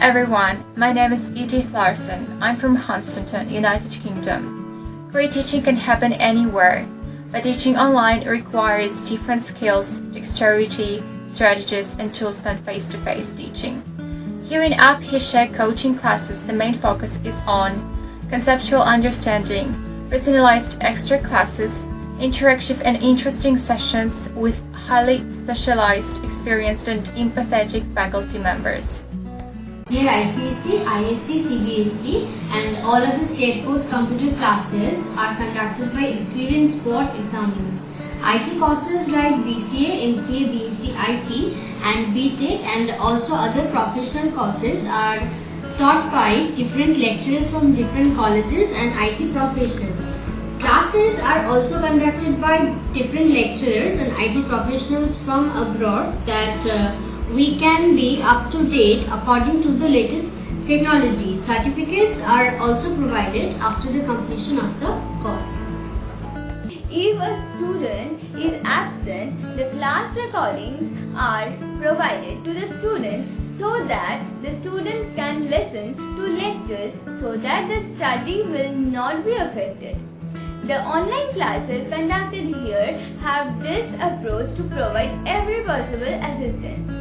everyone, my name is Edith Larsson. I'm from Hunstanton, United Kingdom. Great teaching can happen anywhere, but teaching online requires different skills, dexterity, strategies, and tools than face-to-face teaching. Here in Abhishek coaching classes, the main focus is on conceptual understanding, personalized extra classes, interactive and interesting sessions with highly specialized, experienced and empathetic faculty members. Here ICSE, ISC, CBSE and all of the state boards computer classes are conducted by experienced board examiners. IT courses like BCA, MCA, BSc, IT and BTech and also other professional courses are taught by different lecturers from different colleges and IT professionals. Classes are also conducted by different lecturers and IT professionals from abroad that we can be up to date according to the latest technology. Certificates are also provided after the completion of the course. If a student is absent, the class recordings are provided to the students so that the students can listen to lectures so that the study will not be affected. The online classes conducted here have this approach to provide every possible assistance.